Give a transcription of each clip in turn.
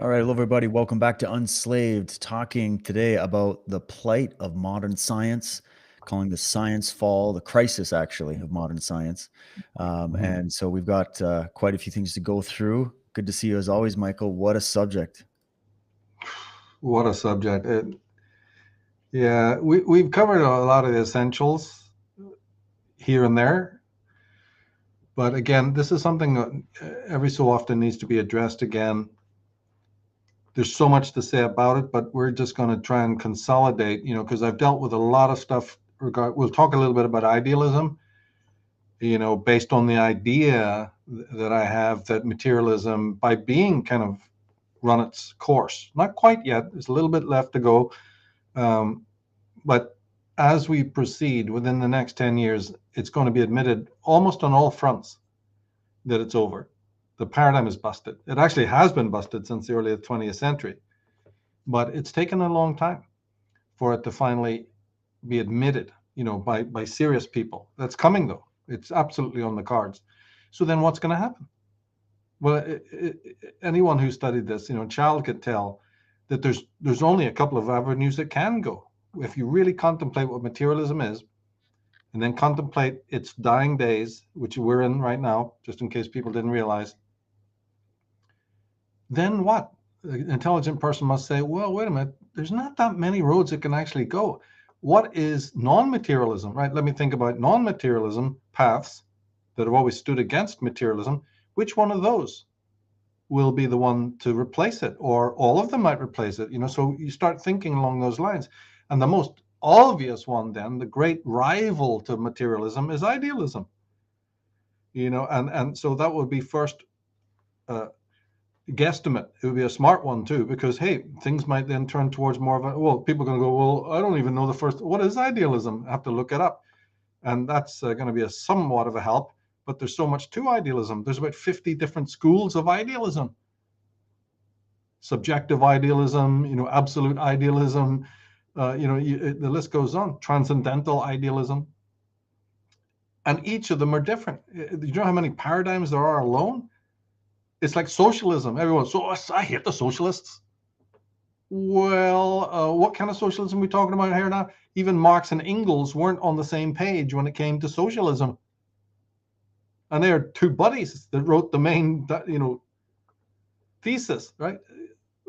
All right, hello everybody. Welcome back to Unslaved, talking today about the plight of modern science, calling the science fall, the crisis actually of modern science. Mhm. And so we've got quite a few things to go through. Good to see you as always, Michael. What a subject. What a subject. We've covered a lot of the essentials here and there. But again, this is something that every so often needs to be addressed again. There's so much to say about it, but we're just going to try and consolidate, because I've dealt with a lot of stuff. We'll talk a little bit about idealism, based on the idea that I have that materialism, by being kind of run its course, not quite yet, there's a little bit left to go. Um, But as we proceed within the next 10 years, it's going to be admitted almost on all fronts that it's over. The paradigm is busted. It actually has been busted since the early 20th century, but it's taken a long time for it to finally be admitted, by serious people. That's coming though. It's absolutely on the cards. So then what's going to happen? Well, anyone who studied this, child could tell that there's only a couple of avenues that can go. If you really contemplate what materialism is, and then contemplate its dying days, which we're in right now, just in case people didn't realize, then what? An intelligent person must say, well, wait a minute, there's not that many roads it can actually go. What is non materialism, right? Let me think about non materialism paths that have always stood against materialism. Which one of those will be the one to replace it, or all of them might replace it? So you start thinking along those lines. And the most obvious one, then, the great rival to materialism, is idealism. And so that would be first uh, guesstimate. It would be a smart one too, because hey, things might then turn towards more of a, well, people are going to go, well, I don't even know the first, what is idealism? I have to look it up. And that's going to be a somewhat of a help. But there's so much to idealism. There's about 50 different schools of idealism: subjective idealism, absolute idealism, the list goes on, transcendental idealism. And each of them are different. You know how many paradigms there are alone? It's like socialism. Everyone, so I hate the socialists. Well, what kind of socialism are we talking about here now? Even Marx and Engels weren't on the same page when it came to socialism. And they are two buddies that wrote the main, thesis, right?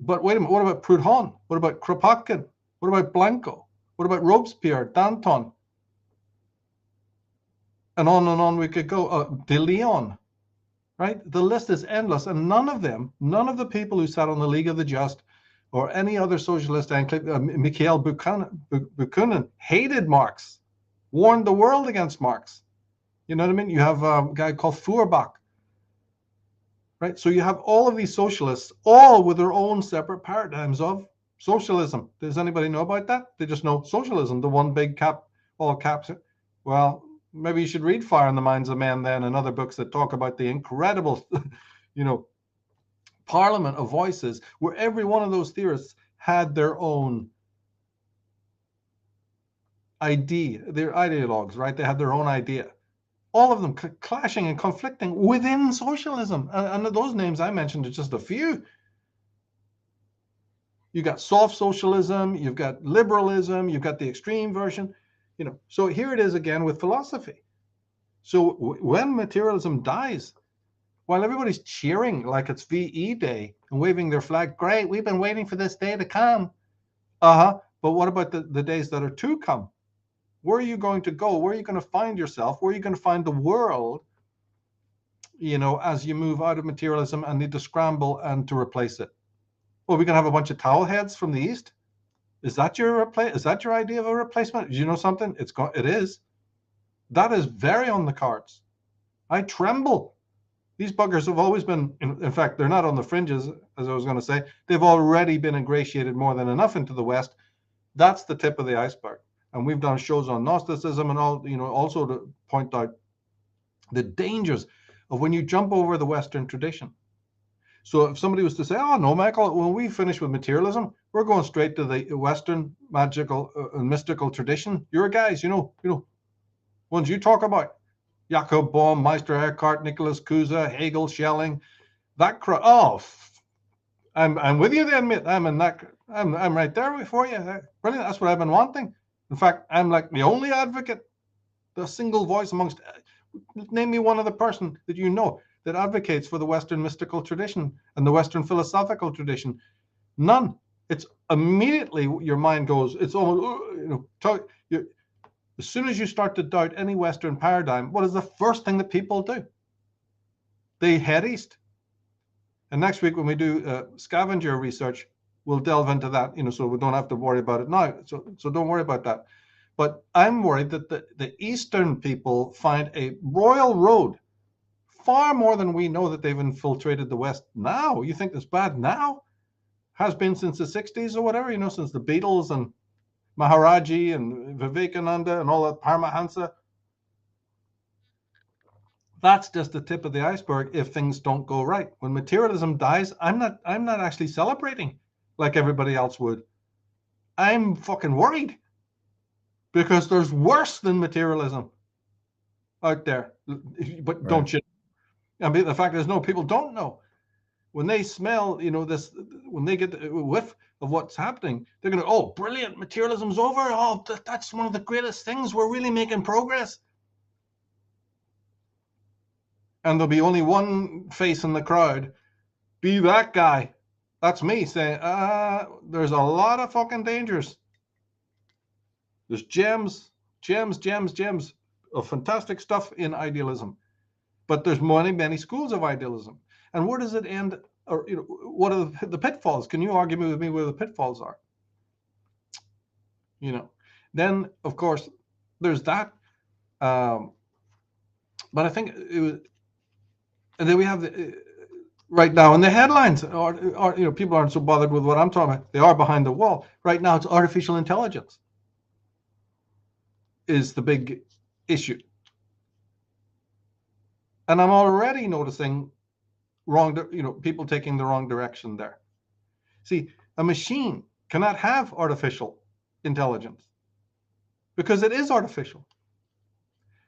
But wait a minute, what about Proudhon? What about Kropotkin? What about Blanco? What about Robespierre, Danton? And on we could go. De Leon, right? The list is endless, and none of the people who sat on the League of the Just or any other socialist enclave, Mikhail Bakunin, hated Marx, warned the world against Marx. You know what I mean? You have a guy called Feuerbach, right? So you have all of these socialists, all with their own separate paradigms of socialism. Does anybody know about that? They just know socialism, the one big cap, all caps. Well, maybe you should read Fire in the Minds of Men then, and other books that talk about the incredible, you know, parliament of voices where every one of those theorists had their own idea, their ideologues, right? They had their own idea. All of them clashing and conflicting within socialism. And those names I mentioned are just a few. You got soft socialism, you've got liberalism, you've got the extreme version. So here it is again with philosophy. So when materialism dies, while everybody's cheering like it's VE Day and waving their flag, great, we've been waiting for this day to come. But what about the days that are to come? Where are you going to go? Where are you going to find yourself? Where are you going to find the world, as you move out of materialism and need to scramble and to replace it? Well, we're going to have a bunch of towel heads from the East. Is that your Is that your idea of a replacement? You know something? It is. That is very on the cards. I tremble. These buggers have always been, in fact, they're not on the fringes, as I was going to say. They've already been ingratiated more than enough into the West. That's the tip of the iceberg. And we've done shows on Gnosticism and all, also to point out the dangers of when you jump over the Western tradition. So if somebody was to say, oh, no, Michael, when we finish with materialism, we're going straight to the Western magical and mystical tradition. Your guys, ones you talk about, Jakob Bohm, Meister Eckhart, Nicholas Cusa, Hegel, Schelling, that crowd. Oh, I'm with you then, mate. I'm right there for you. Brilliant. That's what I've been wanting. In fact, I'm like the only advocate, the single voice amongst. Name me one other person that you know that advocates for the Western mystical tradition and the Western philosophical tradition. None. It's immediately your mind goes. It's almost as soon as you start to doubt any Western paradigm, what is the first thing that people do? They head east. And next week when we do scavenger research, we'll delve into that, so we don't have to worry about it now. So don't worry about that. But I'm worried that the Eastern people find a royal road far more than we know that they've infiltrated the West now. You think it's bad now? Has been since the 60s or whatever, since the Beatles and Maharaji and Vivekananda and all that Paramahansa. That's just the tip of the iceberg if things don't go right. When materialism dies, I'm not actually celebrating like everybody else would. I'm fucking worried because there's worse than materialism out there. But right. Don't you? I mean, the fact is, no, people don't know. When they smell, this, when they get a whiff of what's happening, they're going to, oh, brilliant, materialism's over. Oh, that's one of the greatest things. We're really making progress. And there'll be only one face in the crowd. Be that guy. That's me saying, there's a lot of fucking dangers. There's gems of fantastic stuff in idealism. But there's many schools of idealism. And where does it end? Or what are the pitfalls? Can you argue with me where the pitfalls are? Then of course there's that. But I think it was, and then we have right now in the headlines are people aren't so bothered with what I'm talking about. They are behind the wall right now. It's artificial intelligence is the big issue, and I'm already noticing people taking the wrong direction there. See, a machine cannot have artificial intelligence because it is artificial.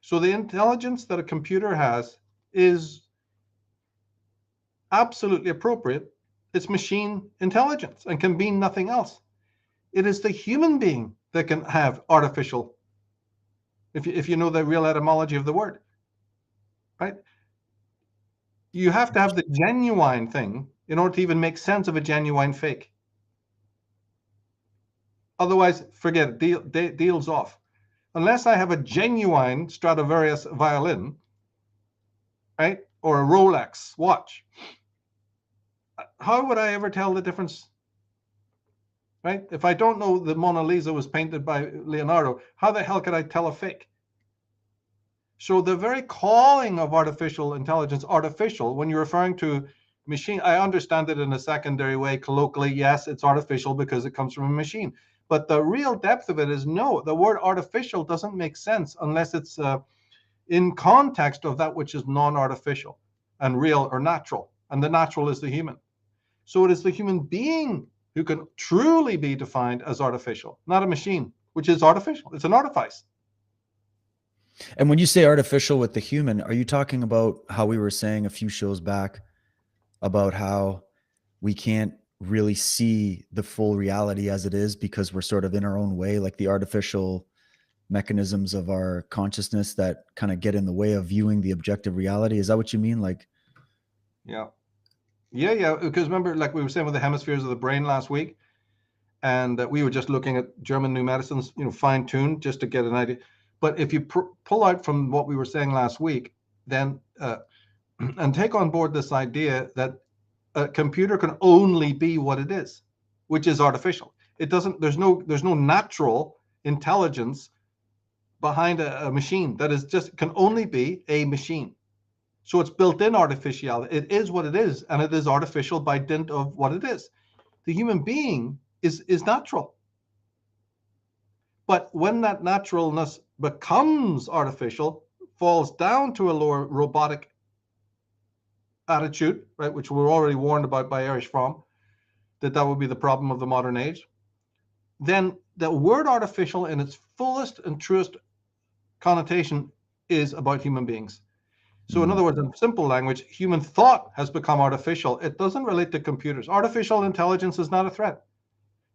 So the intelligence that a computer has is absolutely appropriate. It's machine intelligence and can be nothing else. It is the human being that can have artificial, if you know the real etymology of the word, right? You have to have the genuine thing in order to even make sense of a genuine fake. Otherwise, forget it, deal's off. Unless I have a genuine Stradivarius violin, right, or a Rolex watch, how would I ever tell the difference, right? If I don't know the Mona Lisa was painted by Leonardo, how the hell could I tell a fake? So the very calling of artificial intelligence, artificial, when you're referring to machine, I understand it in a secondary way, colloquially, yes, it's artificial because it comes from a machine. But the real depth of it is no, the word artificial doesn't make sense unless it's in context of that which is non-artificial and real or natural. And the natural is the human. So it is the human being who can truly be defined as artificial, not a machine, which is artificial. It's an artifice. And when you say artificial with the human, are you talking about how we were saying a few shows back about how we can't really see the full reality as it is because we're sort of in our own way, like the artificial mechanisms of our consciousness that kind of get in the way of viewing the objective reality? Is that what you mean? Like, yeah. Because remember, like we were saying with the hemispheres of the brain last week, and we were just looking at German new medicines, fine-tuned just to get an idea. But if you pull out from what we were saying last week, then and take on board this idea that a computer can only be what it is, which is artificial. It doesn't. There's no natural intelligence behind a machine. That is just can only be a machine. So it's built-in artificiality. It is what it is, and it is artificial by dint of what it is. The human being is natural. But when that naturalness becomes artificial, falls down to a lower robotic attitude, right, which we're already warned about by Erich Fromm, that would be the problem of the modern age, then the word artificial in its fullest and truest connotation is about human beings. So in other words, in simple language, human thought has become artificial. It doesn't relate to computers. Artificial intelligence is not a threat.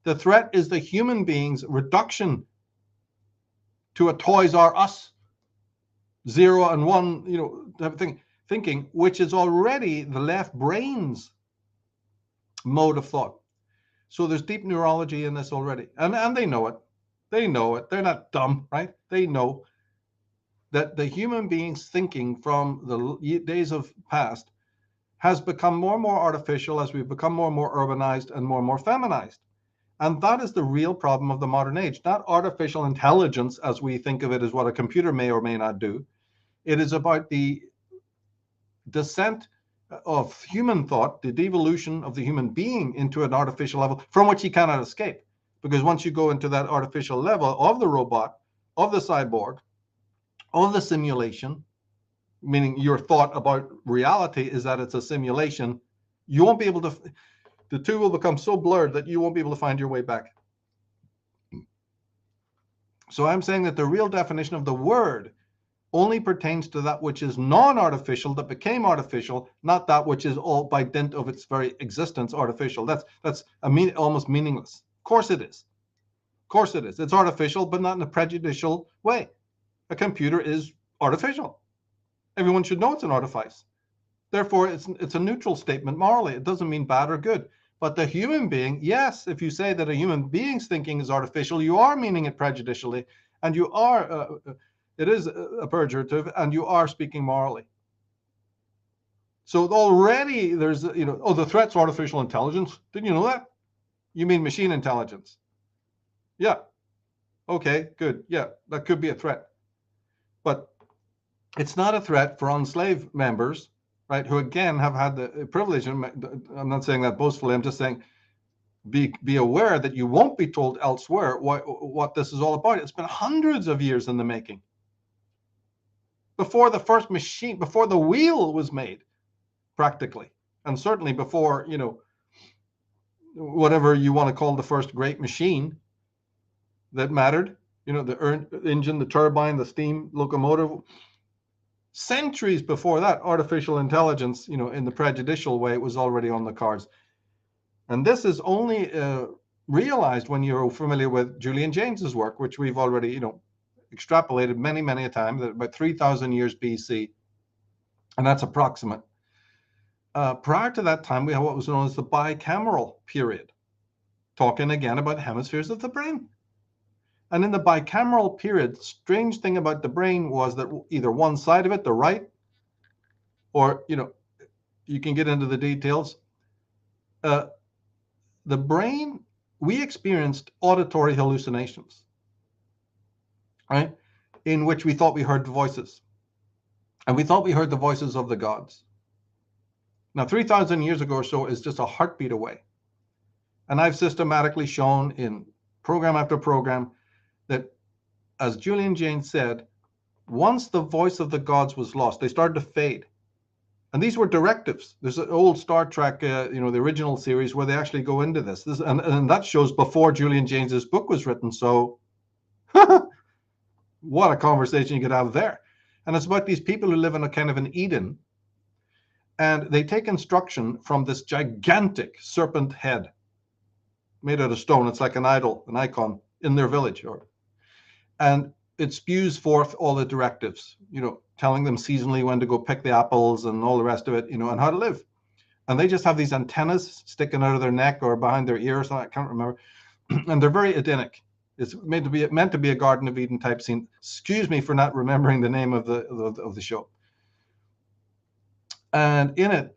The threat is the human being's reduction to a Toys R Us, 0 and 1, type of thing, thinking, which is already the left brain's mode of thought. So there's deep neurology in this already. And they know it. They know it. They're not dumb, right? They know that the human being's thinking from the days of past has become more and more artificial as we've become more and more urbanized and more feminized. And that is the real problem of the modern age, not artificial intelligence as we think of it as what a computer may or may not do. It is about the descent of human thought, the devolution of the human being into an artificial level from which he cannot escape. Because once you go into that artificial level of the robot, of the cyborg, of the simulation, meaning your thought about reality is that it's a simulation, you won't be able to, the two will become so blurred that you won't be able to find your way back. So I'm saying that the real definition of the word only pertains to that which is non-artificial, that became artificial, not that which is all by dint of its very existence artificial. That's almost meaningless. Of course it is. Of course it is. It's artificial, but not in a prejudicial way. A computer is artificial. Everyone should know it's an artifice. Therefore, it's a neutral statement morally. It doesn't mean bad or good. But the human being, yes, if you say that a human being's thinking is artificial, you are meaning it prejudicially, and you are, it is a pejorative, and you are speaking morally. So already there's, the threat's artificial intelligence. Didn't you know that? You mean machine intelligence? Yeah. Okay, good. Yeah, that could be a threat. But it's not a threat for enslaved members, right, who again have had the privilege, and I'm not saying that boastfully, I'm just saying be aware that you won't be told elsewhere what this is all about. It's been hundreds of years in the making. Before the first machine, before the wheel was made, practically, and certainly before, whatever you want to call the first great machine that mattered, the engine, the turbine, the steam locomotive. Centuries before that, artificial intelligence, in the prejudicial way, it was already on the cards. And this is only realized when you're familiar with Julian James's work, which we've already, extrapolated many a time, that about 3,000 years BC, and that's approximate. Prior to that time, we have what was known as the bicameral period, talking again about hemispheres of the brain. And in the bicameral period, the strange thing about the brain was that either one side of it, the right, or, you can get into the details, the brain, we experienced auditory hallucinations, right, in which we thought we heard voices. And we thought we heard the voices of the gods. Now, 3,000 years ago or so is just a heartbeat away. And I've systematically shown in program after program that, as Julian Jaynes said, once the voice of the gods was lost, they started to fade. And these were directives. There's an old Star Trek, the original series, where they actually go into this. And that shows before Julian Jaynes's book was written. So what a conversation you could have there. And it's about these people who live in a kind of an Eden. And they take instruction from this gigantic serpent head made out of stone. It's like an idol, an icon in their village. And it spews forth all the directives, telling them seasonally when to go pick the apples and all the rest of it, and how to live. And they just have these antennas sticking out of their neck or behind their ear or something, I can't remember. And they're very Edenic. It's meant to be a Garden of Eden type scene. Excuse me for not remembering the name of the show. And in it,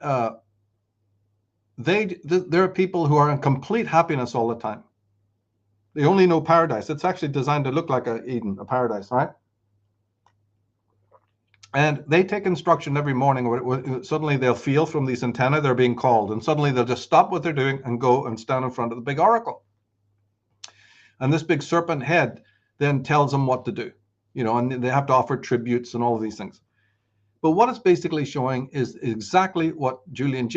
there are people who are in complete happiness all the time. They only know paradise. It's actually designed to look like a Eden, a paradise, right? And they take instruction every morning. Suddenly they'll feel from these antennae they're being called, and suddenly they'll just stop what they're doing and go and stand in front of the big oracle. And this big serpent head then tells them what to do, and they have to offer tributes and all of these things. But what it's basically showing is exactly what Julian Jaynes